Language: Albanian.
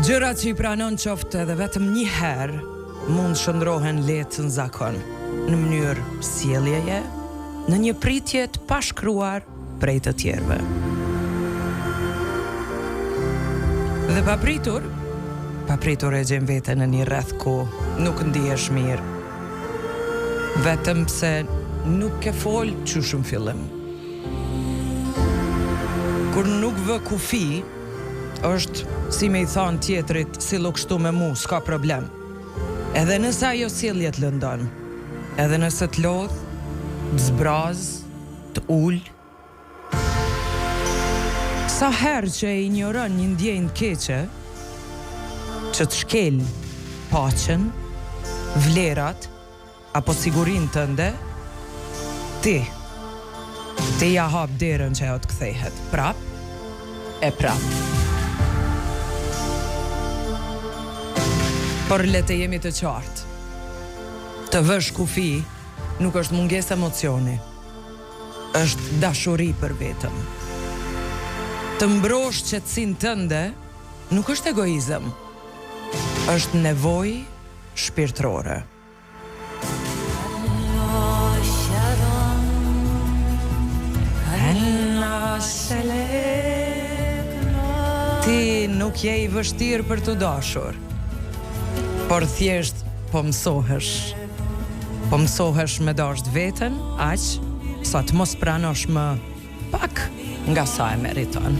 Gjërat që i pranon qoftë edhe vetëm një herë mund shndrohen lehtë në zakon, në mënyrë sjelljeje, në një pritje të pashkruar prej të tjerëve. Dhe papritur e gjen veten në një rreth ku nuk ndihesh mirë, vetëm pse nuk ke fol qysh në fillim. Kur nuk vë kufi, është si me i thonë tjetrit, si lu kështu me mu, s'ka problem. Edhe nëse ajo sjellje të lëndon, edhe nëse të lodh, të zbraz, të ul. Sa herë që e ignoron një ndjenjë keqe, që të shkel paqen, vlerat, apo sigurinë tënde, ti ja hap derën që ajo të kthehet prap e prap. Por le të jemi të qartë. Të vësh kufi nuk është mungesë emocioni, është dashuri për vetëm. Të mbrosh qetësinë tënde nuk është egoizëm, është nevojë shpirtërore. Ti nuk je i vështirë për të dashur, por thjesht po mësohesh. Po mësohesh me dasht veten, aq sa të mos pranosh më pak nga sa e meriton.